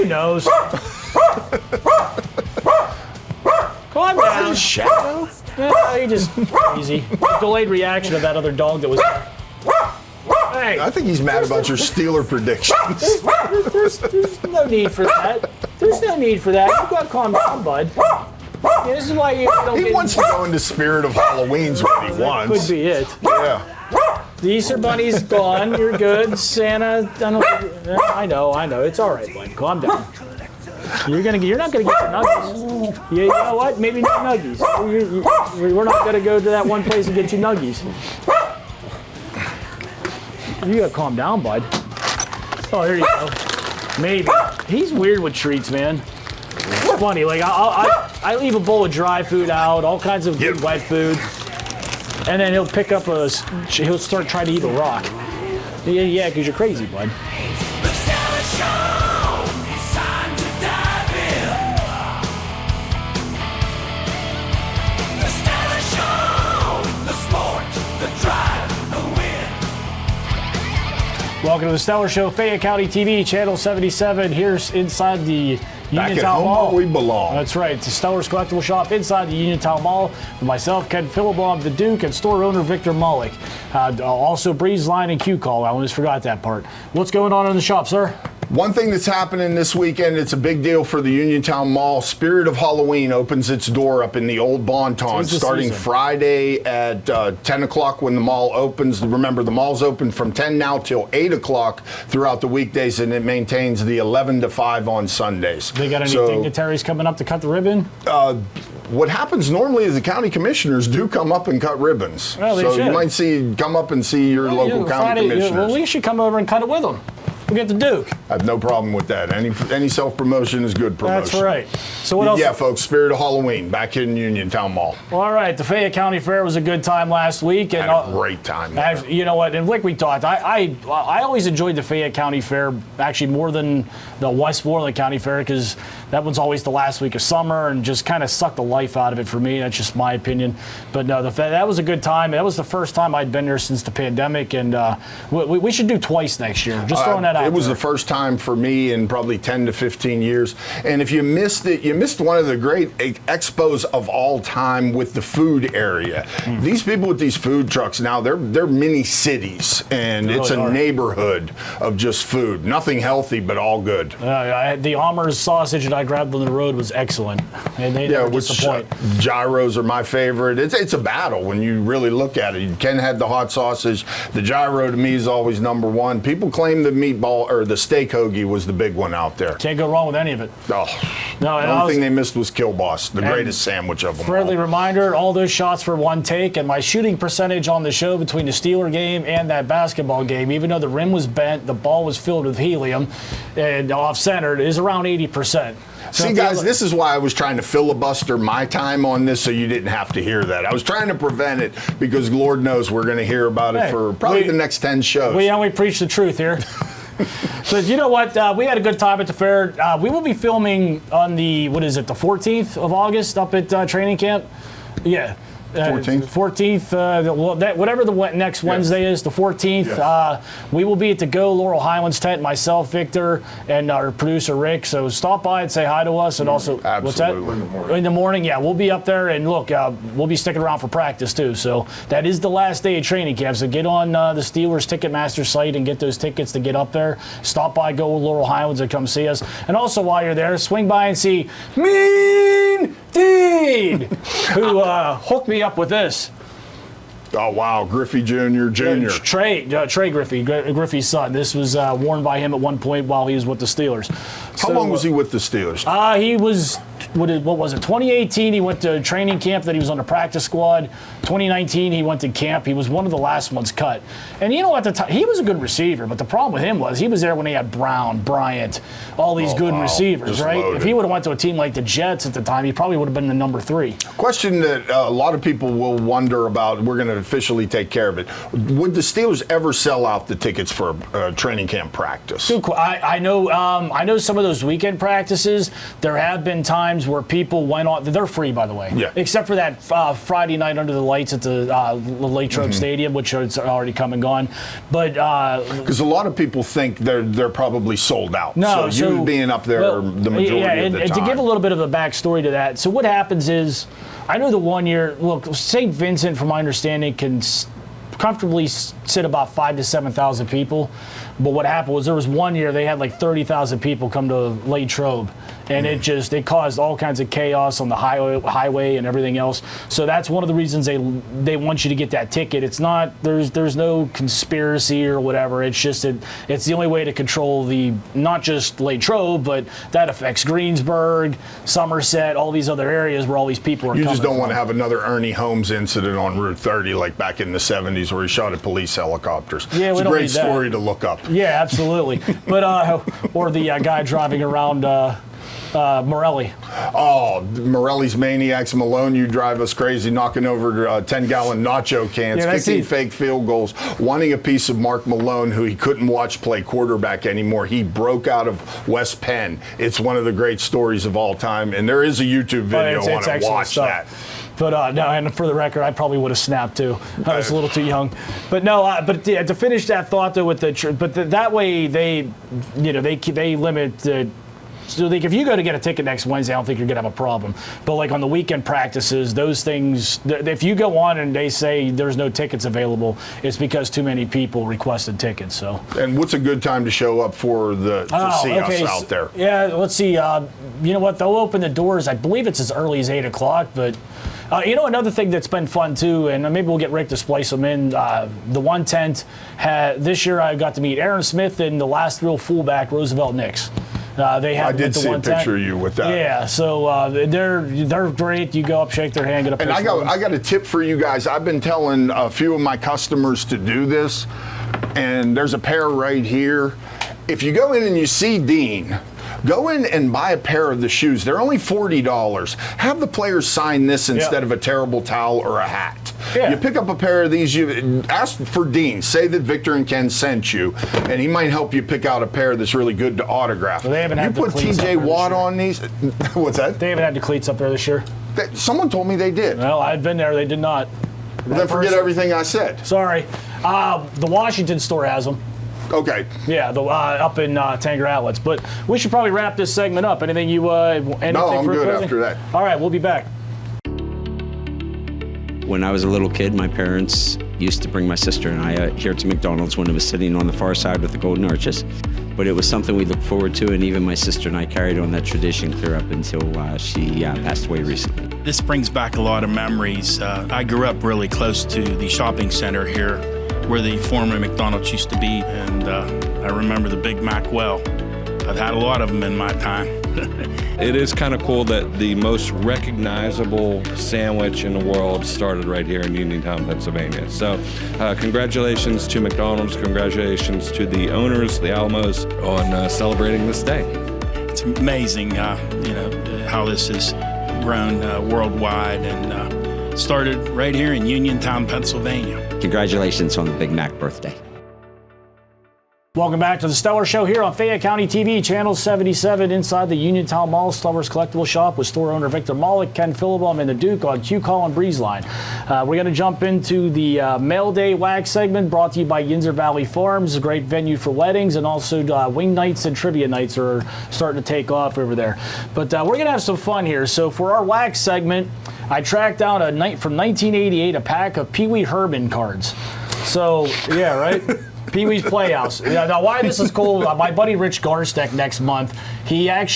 knows? Calm down. Shadow? Yeah, he just crazy. Delayed reaction of that other dog that was there. Hey, I think he's mad about your Steeler predictions. there's no need for that. There's no need for that. You gotta calm down, bud. Yeah, this is why you don't He get wants to go into spirit of Halloween's what he wants. Could be it. Yeah. The Easter Bunny's gone. You're good. Santa, I know. It's all right, bud. Calm down. You're not gonna get your nuggies. You know what? Maybe not nuggies. We're not gonna go to that one place and get you nuggies. You gotta calm down, bud. Oh, there you go. Maybe. He's weird with treats, man. It's funny. Like I leave a bowl of dry food out, all kinds of good wet food, and then he'll pick up he'll start trying to eat a rock. Yeah, because you're crazy, bud. Welcome to the Stellar Show, Fayette County TV, Channel 77. Here's inside the Uniontown Mall. We belong. That's right. It's the Stellar's Collectible Shop inside the Uniontown Mall. With myself, Ken Philibom, the Duke, and store owner Victor Mullick. Also, Breeze Line and Q Call. I almost forgot that part. What's going on in the shop, sir? One thing that's happening this weekend, it's a big deal for the Uniontown Mall. Spirit of Halloween opens its door up in the old Bonton starting Friday at 10 o'clock when the mall opens. Remember, the mall's open from 10 now till 8 o'clock throughout the weekdays, and it maintains the 11 to 5 on Sundays. They got any dignitaries coming up to cut the ribbon? What happens normally is the county commissioners do come up and cut ribbons. Well, so you might come up and see your local county commissioners. Well, we should come over and cut it with them. We'll get the Duke. I have no problem with that. Any self-promotion is good promotion. That's right. So what else? Yeah, folks, Spirit of Halloween back in Uniontown Mall. Well, all right. The Fayette County Fair was a good time last week. And had a great time. You know what? And like we talked, I always enjoyed the Fayette County Fair actually more than the Westmoreland County Fair because that one's always the last week of summer and just kind of sucked the life out of it for me. That's just my opinion. But no, that was a good time. That was the first time I'd been there since the pandemic, and we should do twice next year. Just throwing that out. It was there. The first time for me in probably 10 to 15 years. And if you missed it, you missed one of the great expos of all time with the food area. These people with these food trucks now, they're mini cities, and it's a neighborhood of just food. Nothing healthy, but all good. The Amers sausage that I grabbed on the road was excellent, and they never disappoint. Gyros are my favorite. It's a battle when you really look at it. Ken had the hot sausage. The gyro to me is always number one. People claim the meatball or the steak hoagie was the big one out there. Can't go wrong with any of it. Oh, no, the only thing they missed was Kill Boss, the greatest sandwich of them all. Friendly reminder, all those shots were one take, and my shooting percentage on the show between the Steeler game and that basketball game, even though the rim was bent, the ball was filled with helium and off-centered, is around 80%. See, guys, this is why I was trying to filibuster my time on this so you didn't have to hear that. I was trying to prevent it because Lord knows we're going to hear about it for probably the next 10 shows. We only preach the truth here. So you know what? We had a good time at the fair. We will be filming on the 14th of August up at training camp. Yeah. 14th, whatever the next Wednesday is, the 14th. Yes. We will be at the Go Laurel Highlands tent, myself, Victor, and our producer, Rick. So stop by and say hi to us. And also, what's that? In the morning, yeah. We'll be up there, and look, we'll be sticking around for practice, too. So that is the last day of training camp. So get on the Steelers Ticketmaster site and get those tickets to get up there. Stop by Go Laurel Highlands and come see us. And also, while you're there, swing by and see Mean Dean, who hooked me up with this. Oh, wow. Griffey Jr. Trey Griffey, Griffey's son. This was worn by him at one point while he was with the Steelers. How long was he with the Steelers? He was, what was it, 2018, he went to training camp, then he was on the practice squad. 2019, he went to camp. He was one of the last ones cut. And you know, at the time, he was a good receiver, but the problem with him was he was there when they had Brown, Bryant, all these good receivers, just right? Loaded. If he would have went to a team like the Jets at the time, he probably would have been the number 3. Question that a lot of people will wonder about, we're going to officially take care of it. Would the Steelers ever sell out the tickets for training camp practice? I know some of those weekend practices, there have been times times where people went on. They're free, by the way. Yeah. Except for that Friday night under the lights at the Latrobe Stadium, which is already come and gone. But because a lot of people think they're probably sold out. No, so you being up there the majority of the time. And to give a little bit of a backstory to that, so what happens is, I know the 1 year. Look, St. Vincent, from my understanding, can comfortably sit about 5,000 to 7,000 people. But what happened was there was 1 year they had like 30,000 people come to Latrobe, and it caused all kinds of chaos on the highway and everything else. So that's one of the reasons they want you to get that ticket. It's not there's no conspiracy or whatever. It's just it's the only way to control not just Latrobe, but that affects Greensburg, Somerset, all these other areas where all these people are coming. You just don't want to have another Ernie Holmes incident on Route 30 like back in the 70s where he shot at police helicopters. Yeah, it's a great story to look up. Yeah, absolutely. But or the guy driving around Morelli. Oh, Morelli's Maniacs. Malone, you drive us crazy, knocking over 10-gallon nacho cans, kicking fake field goals, wanting a piece of Mark Malone, who he couldn't watch play quarterback anymore. He broke out of West Penn. It's one of the great stories of all time, and there is a YouTube video on it. Watch that. But no, and for the record, I probably would have snapped too. I was a little too young. But no, to finish that thought though, that way they limit the. So if you go to get a ticket next Wednesday, I don't think you're going to have a problem. But like on the weekend practices, those things, if you go on and they say there's no tickets available, it's because too many people requested tickets. So. And what's a good time to show up to see us out there? Yeah, let's see. You know what? They'll open the doors. I believe it's as early as 8 o'clock. But another thing that's been fun too, and maybe we'll get Rick to splice them in. The 1 tent this year I got to meet Aaron Smith and the last real fullback, Roosevelt Nix. I did see a picture of you with that. Yeah, so they're great. You go up, shake their hand, get a picture. And I got a tip for you guys. I've been telling a few of my customers to do this, and there's a pair right here. If you go in and you see Dean, go in and buy a pair of the shoes. They're only $40. Have the players sign this instead of a terrible towel or a hat. Yeah. You pick up a pair of these, you ask for Dean, say that Victor and Ken sent you, and he might help you pick out a pair that's really good to autograph. Well, they haven't had you put TJ Watt on these. What's that? They haven't had the cleats up there this year. Someone told me they did. Well, I've been there. They did not. Well, then forget everything I said. Sorry. The Washington store has them. Okay. Yeah, up in Tanger Outlets. But we should probably wrap this segment up. Anything you? No, I'm good after that. All right, we'll be back. When I was a little kid, my parents used to bring my sister and I here to McDonald's when it was sitting on the far side with the golden arches. But it was something we looked forward to, and even my sister and I carried on that tradition clear up until she passed away recently. This brings back a lot of memories. I grew up really close to the shopping center here where the former McDonald's used to be, and I remember the Big Mac well. I've had a lot of them in my time. It is kind of cool that the most recognizable sandwich in the world started right here in Uniontown, Pennsylvania. So congratulations to McDonald's, congratulations to the owners, the Alamos, on celebrating this day. It's amazing, how this has grown worldwide and started right here in Uniontown, Pennsylvania. Congratulations on the Big Mac birthday. Welcome back to the Stellar Show here on Fayette County TV, Channel 77, inside the Uniontown Mall Stellar's Collectible Shop with store owner Victor Mollick, Ken Philibum, and the Duke on Q-Call and Breeze Line. We're going to jump into the Mail Day Wag segment brought to you by Yinzer Valley Farms, a great venue for weddings, and also wing nights and trivia nights are starting to take off over there. But we're going to have some fun here. So for our Wag segment, I tracked down from 1988 a pack of Pee Wee Herman cards. So, yeah, right? Pee-wee's Playhouse. Now, why this is cool, my buddy Rich Garstek next month, I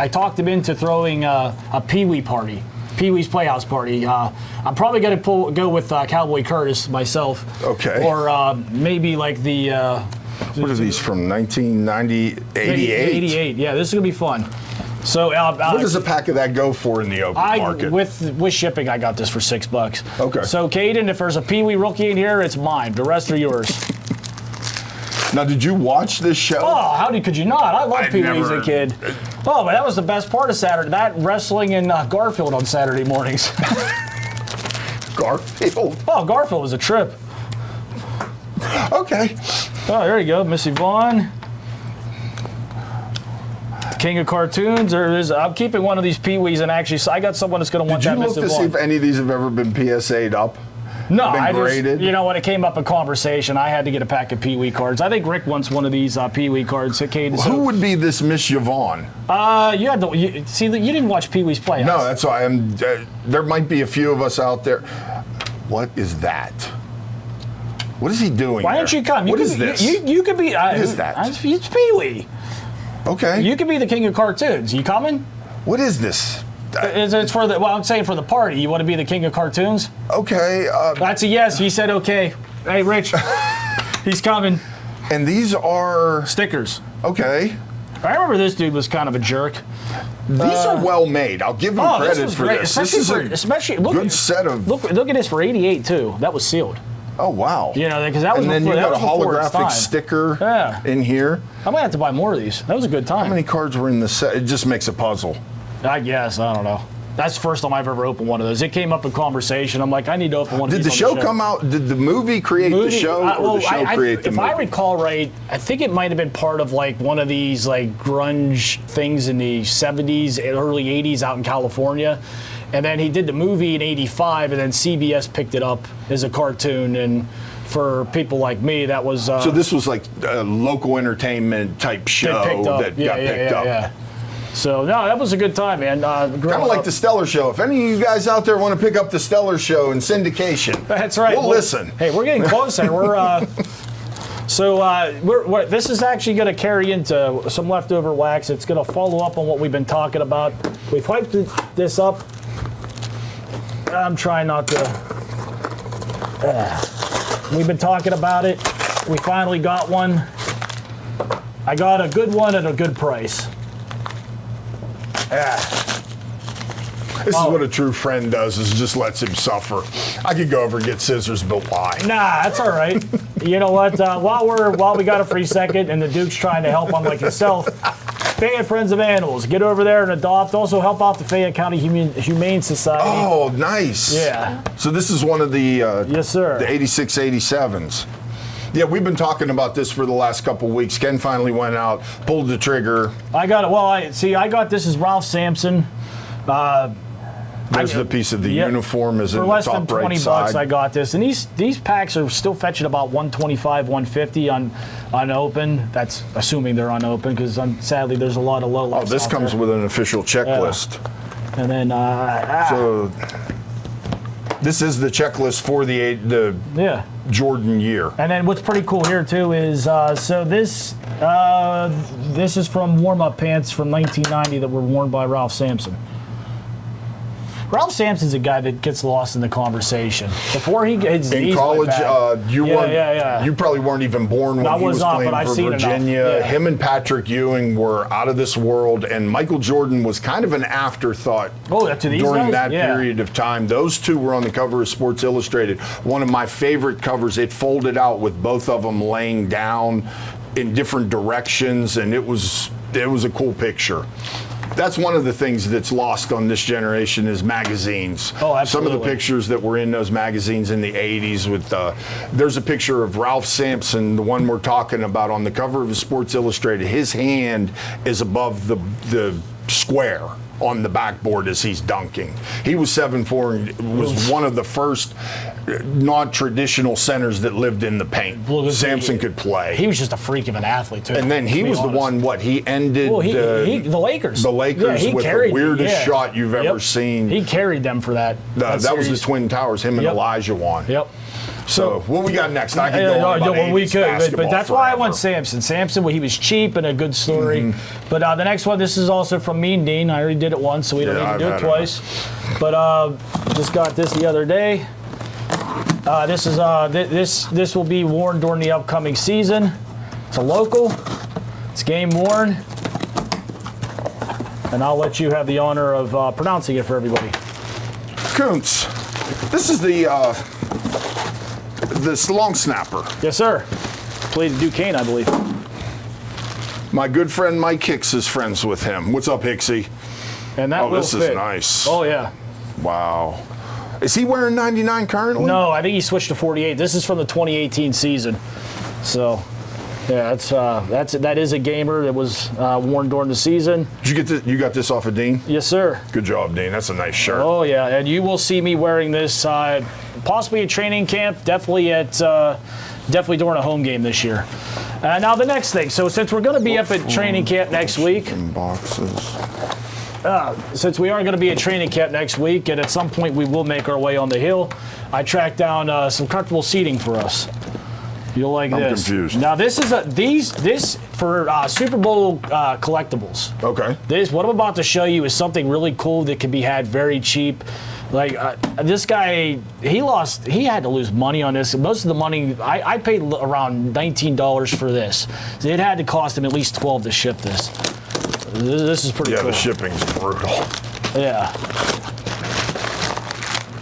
talked him into throwing a Pee-wee party, Pee-wee's Playhouse party. I'm probably going to go with Cowboy Curtis myself. Okay. Or maybe like the... what are these from, 1988? 88, yeah, this is going to be fun. So what does a pack of that go for in the open market? With shipping, I got this for $6. Okay. So, Caden, if there's a Pee Wee rookie in here, it's mine. The rest are yours. Now, did you watch this show? Oh, could you not? I loved Pee Wee as a kid. Oh, but that was the best part of Saturday. That wrestling in Garfield on Saturday mornings. Garfield? Oh, Garfield was a trip. Okay. Oh, there you go, Missy Vaughn. King of cartoons, or I'm keeping one of these Pee-wees, and actually, I got someone that's going to want Did that you look to see if any of these have ever been PSA'd up? No, been I graded? just, when it came up in conversation, I had to get a pack of Pee-wee cards. I think Rick wants one of these Pee-wee cards. Who would be this Miss Yvonne? You had to you didn't watch Pee-wee's Playhouse. No, that's why I'm. There might be a few of us out there. What is that? What is he doing? Why don't you come? What is this? You could be. What is that? It's Pee-wee. Okay. You could be the king of cartoons. You coming? What is this? It's for the. Well, I'm saying for the party. You want to be the king of cartoons? Okay. That's a yes. He said okay. Hey, Rich, he's coming. And these are Stickers. okay. I remember this dude was kind of a jerk. These are well made. I'll give him credit for great. this. Especially good set of. Look at this for '88 too. That was sealed. Oh wow. Because that was. And then before, you got a before its holographic time. sticker in here. I might have to buy more of these. That was a good time. How many cards were in the set? It just makes a puzzle. I guess. I don't know. That's the first time I've ever opened one of those. It came up in conversation. I'm like, I need to open one of these. Did the show come out? Did the movie create the show, or the show create the movie? If I recall right, I think it might have been part of like one of these like grunge things in the 70s, early 80s out in California. And then he did the movie in '85, and then CBS picked it up as a cartoon. And for people like me, that was. So this was like a local entertainment type show that got picked up. Yeah. So, no, that was a good time, man. Kind of like the Stellar Show. If any of you guys out there want to pick up the Stellar Show in syndication, that's right. We'll listen. Hey, we're getting closer. This is actually going to carry into some leftover wax. It's going to follow up on what we've been talking about. We've hyped this up. I'm trying not to. We've been talking about it. We finally got one. I got a good one at a good price. This is what a true friend does, is just lets him suffer. I could go over and get scissors, but why? Nah, that's all right. You know what? While we got a free second and the Duke's trying to help unlike himself, Fayette Friends of Animals, get over there and adopt. Also help out the Fayette County Humane Society. Oh, nice. Yeah. So this is one of the yes, sir. The 86, 87s. Yeah, we've been talking about this for the last couple of weeks. Ken finally went out, pulled the trigger. I got it. Well, I got this as Ralph Sampson. There's the piece of the uniform is in the top right side. For less than $20, I got this, and these packs are still fetching about $125, $150 unopened. That's assuming they're unopened, because sadly there's a lot of low. Oh, this comes with an official checklist. Yeah. And then so this is the checklist for the Jordan year. And then what's pretty cool here too is this is from warm-up pants from 1990 that were worn by Ralph Sampson. Ralph Sampson's a guy that gets lost in the conversation. Before he gets in college, you probably weren't even born when he was playing for Virginia. Yeah. Him and Patrick Ewing were out of this world, and Michael Jordan was kind of an afterthought during that period of time. Those two were on the cover of Sports Illustrated. One of my favorite covers. It folded out with both of them laying down in different directions, and it was a cool picture. That's one of the things that's lost on this generation is magazines. Oh, absolutely. Some of the pictures that were in those magazines in the 80s with, there's a picture of Ralph Sampson, the one we're talking about, on the cover of Sports Illustrated. His hand is above the square on the backboard as he's dunking. He was 7'4" and was one of the first non-traditional centers that lived in the paint. Sampson could play. He was just a freak of an athlete too. And then he was the one. He ended the Lakers. The Lakers with the weirdest shot you've ever seen. He carried them for that. That was the Twin Towers. Him and Elijah won. Yep. So what we got next? I could go on about we could, but that's why I want forever. Sampson. Sampson, he was cheap and a good story. Mm-hmm. But the next one, this is also from Mean Dean. I already did it once, so we don't need to do it twice. But just got this the other day. This will be worn during the upcoming season. It's a local. It's game worn. And I'll let you have the honor of pronouncing it for everybody. Kuntz. This is the long snapper. Yes, sir. Played at Duquesne, I believe. My good friend Mike Hicks is friends with him. What's up, Hicksy? And that this is nice. Oh, yeah. Wow. Is he wearing 99 currently? No, I think he switched to 48. This is from the 2018 season. So. Yeah, that is a gamer that was worn during the season. Did you get this? You got this off of Dean? Yes, sir. Good job, Dean. That's a nice shirt. Oh yeah, and you will see me wearing this possibly at training camp, definitely during a home game this year. Now the next thing. So since we're going to be up at training camp next week, since we are going to be at training camp next week, and at some point we will make our way on the hill, I tracked down some comfortable seating for us. You'll like this. I'm confused. Now this is this for Super Bowl collectibles. Okay. What I'm about to show you is something really cool that can be had very cheap. Like this guy, he had to lose money on this. Most of the money, I paid around $19 for this. So it had to cost him at least $12 to ship this. This is pretty cool. Yeah, the shipping's brutal. Yeah.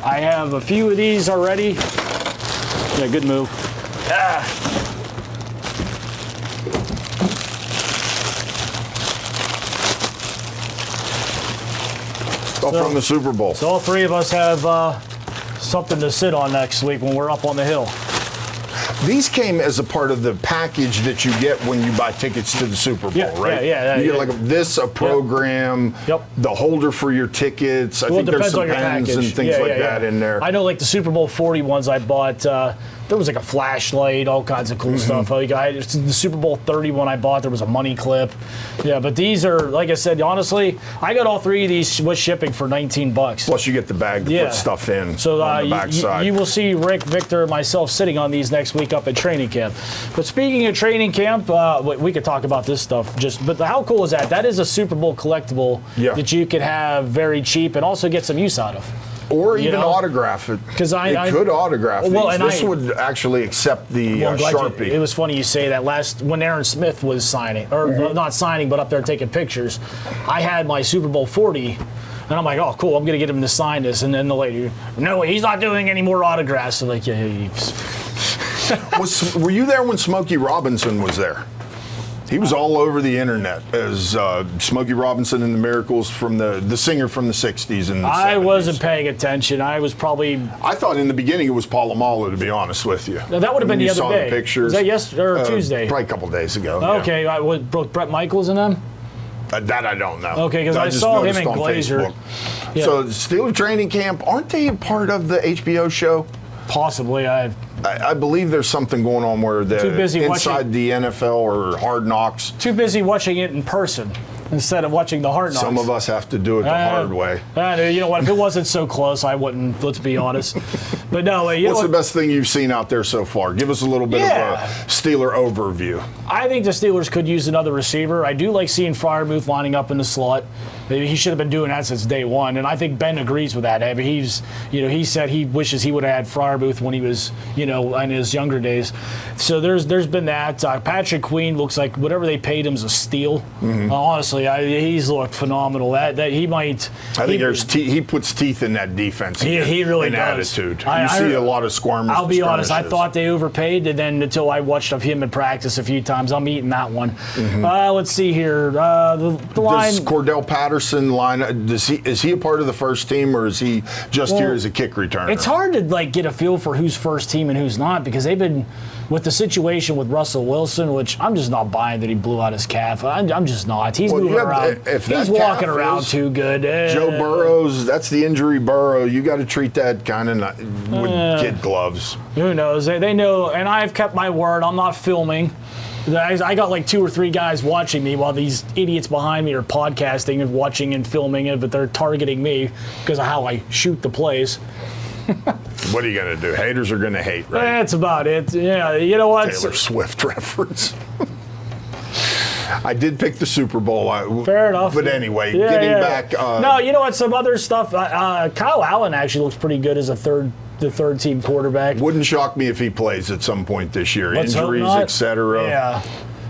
I have a few of these already. Yeah, good move. From the Super Bowl. So all three of us have something to sit on next week when we're up on the hill. These came as a part of the package that you get when you buy tickets to the Super Bowl, right? Yeah. You get like a program, the holder for your tickets. I think there's some pens and things like that in there. I know, like the Super Bowl 40 ones I bought, there was like a flashlight, all kinds of cool stuff. Like the Super Bowl 30 one I bought, there was a money clip. Yeah, but these are, like I said, honestly, I got all three of these with shipping for $19. Plus you get the bag to put stuff in on the backside. You will see Rick, Victor, and myself sitting on these next week up at training camp. But speaking of training camp, we could talk about this stuff. But how cool is that? That is a Super Bowl collectible that you could have very cheap and also get some use out of. Or even autograph it. Because I could autograph these. This would actually accept the Sharpie. It was funny you say that. When Aaron Smith was signing, or not signing, but up there taking pictures, I had my Super Bowl 40, and I'm like, oh, cool, I'm going to get him to sign this. And then the lady, no, he's not doing any more autographs. So like, Were you there when Smokey Robinson was there? He was all over the internet as Smokey Robinson and the Miracles from the singer from the 60s and the 70s. I wasn't paying attention. I thought in the beginning it was Palomalo, to be honest with you. No, that would have been the other day. The pictures. Was that yesterday or Tuesday? Probably a couple days ago. Okay, with Brett Michaels and them? That I don't know. Okay, because I saw him and Glazer. Yeah. So Steeler training camp, aren't they a part of the HBO show? Possibly. I believe there's something going on where the inside the NFL or Hard Knocks. Too busy watching it in person instead of watching the Hard Knocks. Some of us have to do it the hard way. You know what? If it wasn't so close, I wouldn't. Let's be honest. But no, what's the best thing you've seen out there so far? Give us a little bit of a Steeler overview. I think the Steelers could use another receiver. I do like seeing Freiermuth lining up in the slot. He should have been doing that since day one, and I think Ben agrees with that. I mean, he said he wishes he would have had Freiermuth when he was, in his younger days. So there's been that. Patrick Queen looks like whatever they paid him is a steal. Honestly, he's looked phenomenal. That he might. I think he puts teeth in that defense. He really does. Attitude. You see a lot of squirmers. I'll be honest. I thought they overpaid, and then until I watched of him in practice a few times, I'm eating that one. Let's see here. The line. Does Cordell Patterson line? Is he a part of the first team, or is he just here as a kick returner? It's hard to get a feel for who's first team and who's not, because they've been with the situation with Russell Wilson, which I'm just not buying that he blew out his calf. I'm just not. He's moving around. He's walking around too good. Joe Burrow's, that's the injury Burrow. You got to treat that kind of with kid gloves. Who knows? They know, and I've kept my word. I'm not filming. I got like 2 or 3 guys watching me while these idiots behind me are podcasting and watching and filming it, but they're targeting me because of how I shoot the plays. What are you going to do? Haters are going to hate, right? That's about it. Yeah, you know what? Taylor Swift reference. I did pick the Super Bowl. Fair enough. But anyway, getting back. No, you know what? Some other stuff. Kyle Allen actually looks pretty good as the third team quarterback. Wouldn't shock me if he plays at some point this year. Injuries, etc. Yeah.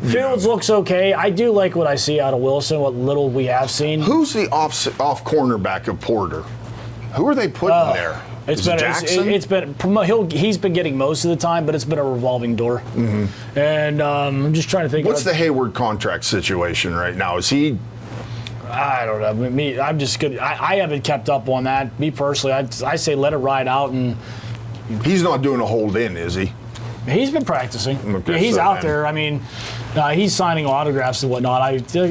Fields looks okay. I do like what I see out of Wilson, what little we have seen. Who's the off cornerback of Porter? Who are they putting there? It's been he's been getting most of the time, but it's been a revolving door. And I'm just trying to think. What's the Hayward contract situation right now? Is he? I don't know. I'm just good. I haven't kept up on that. Me personally, I say let it ride out. And he's not doing a hold in, is he? He's been practicing. Okay, Yeah, he's so out then- there. I mean, he's signing autographs and whatnot. I'll tell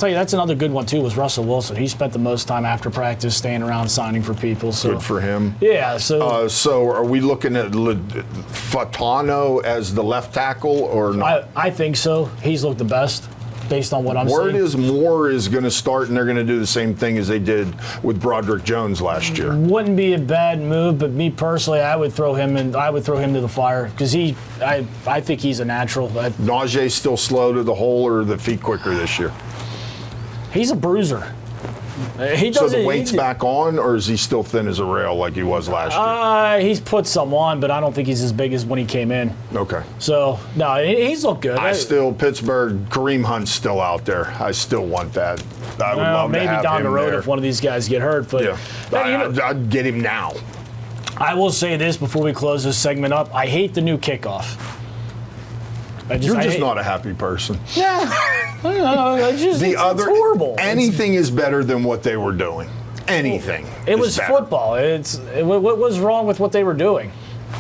you, that's another good one too. Was Russell Wilson? He spent the most time after practice staying around signing for people. So Good for him. yeah. So So are we looking at Fatano as the left tackle or not? I think so. He's looked the best based on what I'm Word seeing. is Moore is going to start, and they're going to do the same thing as they did with Broderick Jones last year. Wouldn't be a bad move, but me personally, I would throw him to the fire because I think he's a natural. Najee still slow to the hole, or the feet quicker this year? He's a bruiser. He So doesn't. the weight's back on, or is he still thin as a rail like he was last year? He's put some on, but I don't think he's as big as when he came in. Okay. So no, he's looked good. Pittsburgh, Kareem Hunt's still out there. I still want that. I would love maybe to have down the him road there. if one of these guys get hurt. But Yeah, I'd get him now. I will say this before we close this segment up: I hate the new kickoff. You're just not a happy person. Yeah, it's horrible. Anything is better than what they were doing. Anything. It is was better. football. What was wrong with what they were doing?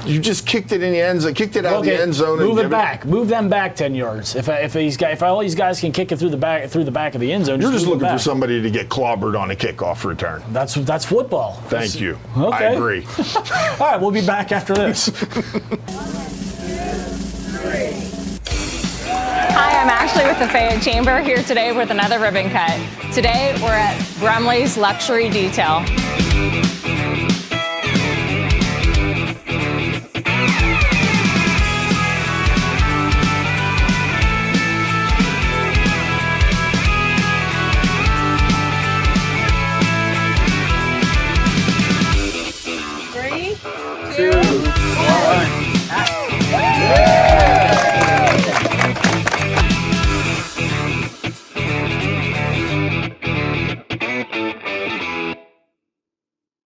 You just kicked it in the end zone. Kicked it out of the end zone. Move and it back. Move them back 10 yards. If all these guys can kick it through the back of the end zone, You're just move it looking for back. somebody to get clobbered on a kickoff return. That's football. Thank you. Okay. I agree. All right, we'll be back after this. Hi, I'm Ashley with the Fayette Chamber here today with another ribbon cut. Today we're at Brumley's Luxury Detail.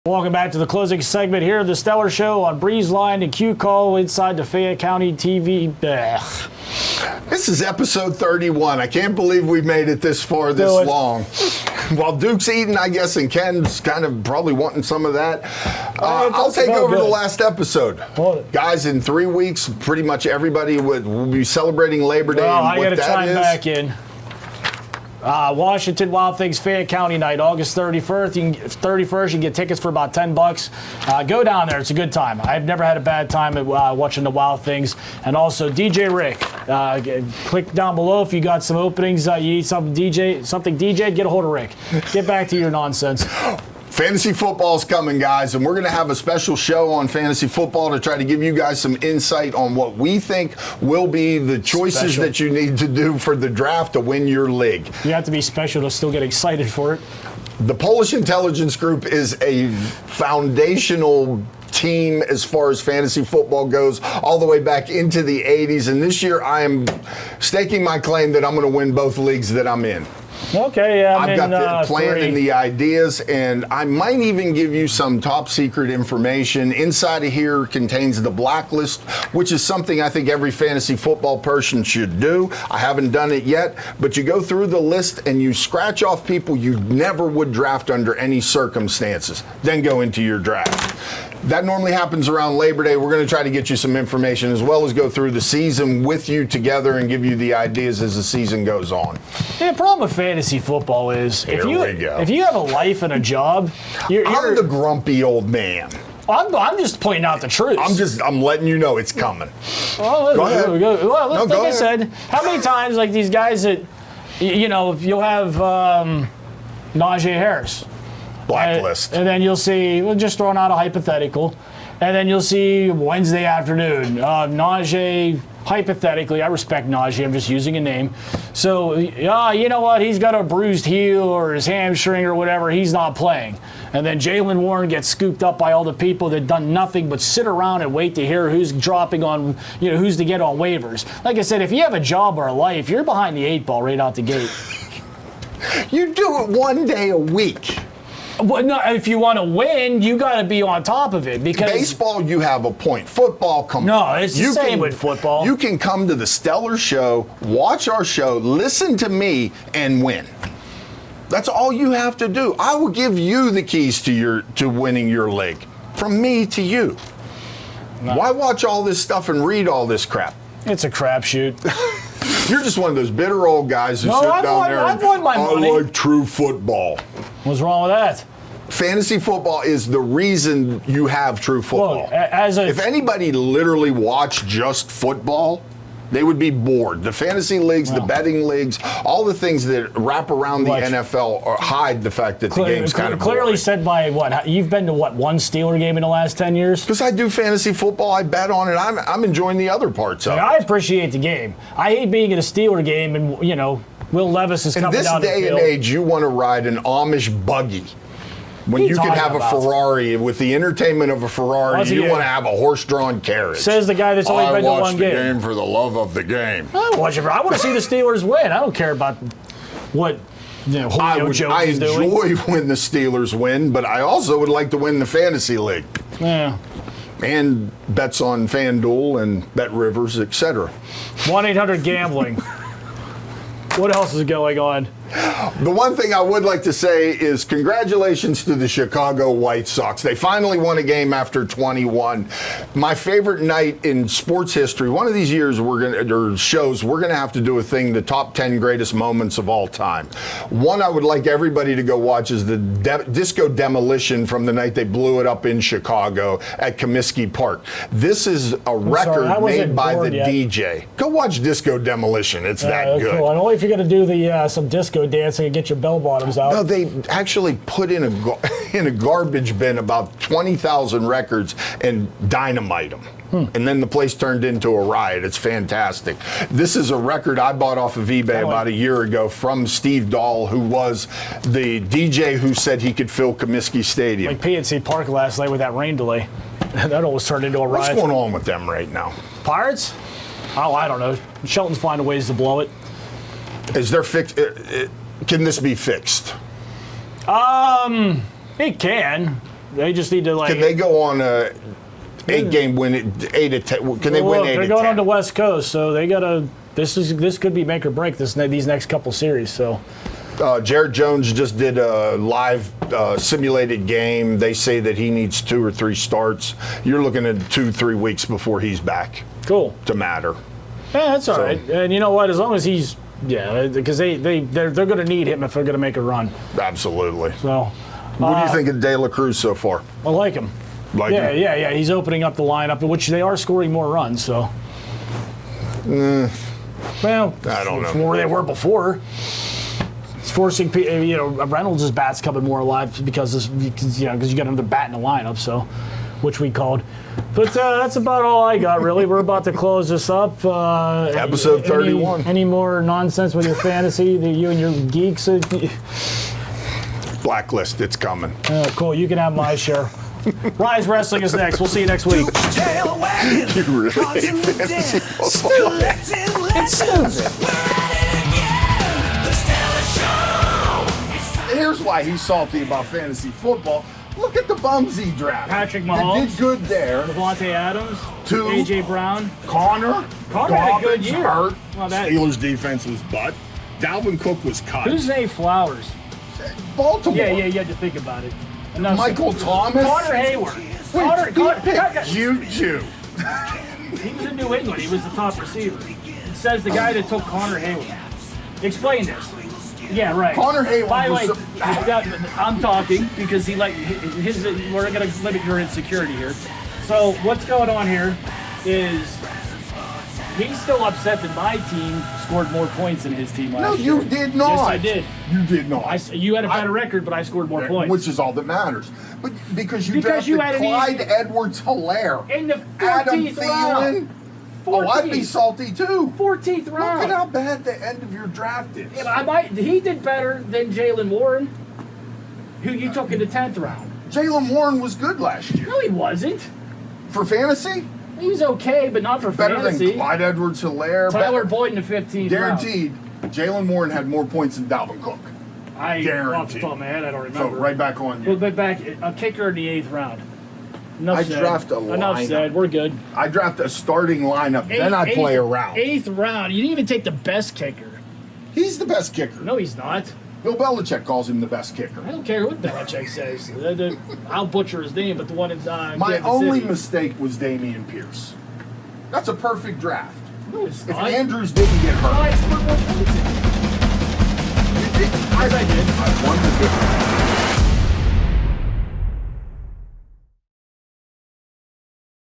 Welcome back to the closing segment here of the Stellar Show on Breeze Line and Q Call inside the Fayette County TV. This is episode 31. I can't believe we made it this far, this long. While Duke's eating, I guess, and Ken's kind of probably wanting some of that. I'll take over the last episode. Guys, in 3 weeks, pretty much everybody will be celebrating Labor Day. Well, and I what got to that chime is. back in. Washington Wild Things Fayette County night, August 31st. You can get tickets for about $10. Go down there; it's a good time. I've never had a bad time at watching the Wild Things. And also DJ Rick. Click down below if you got some openings. You need something DJ. Get a hold of Rick. Get back to your nonsense. Fantasy football's coming, guys, and we're going to have a special show on fantasy football to try to give you guys some insight on what we think will be the choices that you need to do for the draft to win your league. You have to be special to still get excited for it. The Polish Intelligence Group is a foundational team as far as fantasy football goes, all the way back into the 80s. And this year I am staking my claim that I'm going to win both leagues that I'm in. Okay, yeah, I've got the plan 3. and the ideas, and I might even give you some top secret information. Inside of here contains the blacklist, which is something I think every fantasy football person should do. I haven't done it yet, but you go through the list and you scratch off people you never would draft under any circumstances, then go into your draft. That normally happens around Labor Day. We're going to try to get you some information as well as go through the season with you together and give you the ideas as the season goes on. The problem with fantasy football is if you have a life and a job, I'm the grumpy old man. I'm just pointing out the truth. I'm letting you know it's coming. Well, go ahead. Well, Go like I ahead. said, how many times like these guys that, you'll have Najee Harris. Blacklist. And then you'll see, just throwing out a hypothetical, and then you'll see Wednesday afternoon, Najee, hypothetically, I respect Najee, I'm just using a name. So, you know what, he's got a bruised heel or his hamstring or whatever, he's not playing. And then Jaylen Warren gets scooped up by all the people that done nothing but sit around and wait to hear who's dropping on, who's to get on waivers. Like I said, if you have a job or a life, you're behind the 8 ball right out the gate. You do it one day a week. Well, no, if you want to win, you got to be on top of it because baseball, you have a point. Football, come on. No, it's the same with football. You can come to the Stellar Show, watch our show, listen to me, and win. That's all you have to do. I will give you the keys to winning your league, from me to you. Why watch all this stuff and read all this crap? It's a crapshoot. You're just one of those bitter old guys who sit down there I've won my money. I like true football. What's wrong with that? Fantasy football is the reason you have true football. Well, if anybody literally watched just football, they would be bored. The fantasy leagues, the betting leagues, all the things that wrap around the NFL hide the fact that the game's kind of clearly boring. said by what? You've been to what, one Steeler game in the last 10 years? Because I do fantasy football, I bet on it. I'm enjoying the other parts of it. I appreciate the game. I hate being at a Steeler game and Will Levis is coming down the field. In this day and age, you want to ride an Amish buggy. When you can have a Ferrari, with the entertainment of a Ferrari, you want to have a horse-drawn carriage. Says the guy that's only been to one game. I watch the game for the love of the game. I want to see the Steelers win. I don't care about what Julio Jones is doing. I enjoy when the Steelers win, but I also would like to win the fantasy league. Yeah. And bets on FanDuel and Bet Rivers, etc. 1-800-GAMBLING. What else is going on? The one thing I would like to say is congratulations to the Chicago White Sox. They finally won a game after 21. My favorite night in sports history. One of these years we're going to have to do a thing, the top 10 greatest moments of all time. One I would like everybody to go watch is the disco demolition from the night they blew it up in Chicago at Comiskey Park. This is a record made by the DJ. Go watch Disco Demolition. It's that good. Cool. And only if you're going to do some disco dancing and get your bell bottoms out. No, they actually put in a garbage bin about 20,000 records and dynamite them. And then the place turned into a riot. It's fantastic. This is a record I bought off of eBay about a year ago from Steve Dahl, who was the DJ who said he could fill Comiskey Stadium. Like PNC Park last night with that rain delay. That almost turned into a riot. What's going on with them right now? Pirates? Oh, I don't know. Shelton's finding ways to blow it. Is there can this be fixed? It can. They just need to Can they go on a 8-game win? 8-10. Can they win 8-10? They're going on the West Coast, so they gotta. This could be make or break these next couple series. So. Jared Jones just did a live simulated game. They say that he needs 2 or 3 starts. You're looking at 2-3 weeks before he's back. Cool. To matter. Yeah, that's all right. And you know what? As long as he's because they're going to need him if they're going to make a run. Absolutely. So. What do you think of De La Cruz so far? I like him. Yeah. He's opening up the lineup, which they are scoring more runs. So. Well, I don't know. From where they were before. It's forcing Reynolds' bat's coming more alive because you got another bat in the lineup. So. Which we called. But that's about all I got, really. We're about to close this up. Episode 31. Any more nonsense with your fantasy that you and your geeks? Blacklist, it's coming. Cool, you can have my share. Rise Wrestling is next. We'll see you next week. You really hate fantasy football. It's stupid. Here's why he's salty about fantasy football. Look at the bums he drafted. Patrick Mahomes. They did good there. Devontae Adams. 2. A.J. Brown. Connor had a good year. Hurt. Well, Steelers defense was butt. Dalvin Cook was cut. Who's Zay Flowers? Baltimore. Yeah, you had to think about it. Michael Thomas. Connor Hayward. Juju. He was in New England. He was the top receiver. It says the guy that took Connor Hayward. Explain this. Yeah, right. Connor Hayward. By the way, I'm talking because we're going to limit your insecurity here. So what's going on here is he's still upset that my team scored more points than his team last year. No, you did not. Yes, I did. You did not. You had a better record, but I scored more points. Which is all that matters. But because you drafted Clyde Edwards-Helaire. In the 14th Adam round. Thielen. 14th. I'd be salty too. 14th round. Look at how bad the end of your draft is. Yeah, he did better than Jalen Warren, who you took in the 10th round. Jalen Warren was good last year. No, he wasn't. For fantasy? He was okay, but not for better fantasy. Than Clyde Edwards-Helaire. Tyler Boyd in the 15th Guaranteed. Jalen Warren had more points than Dalvin Cook. Guaranteed. Off the top of my head, I don't remember. So right back on you. Well, back a kicker in the 8th round. I draft a lineup. Enough said. We're good. I draft a starting lineup, then I play around. 8th round. You didn't even take the best kicker. He's the best kicker. No, he's not. Bill Belichick calls him the best kicker. I don't care what Belichick says. I'll butcher his name, but the one in My Kansas only City. mistake was Damian Pierce. That's a perfect draft. No, it's If not. Andrews didn't get hurt. I scored more points. I did. I won the difference.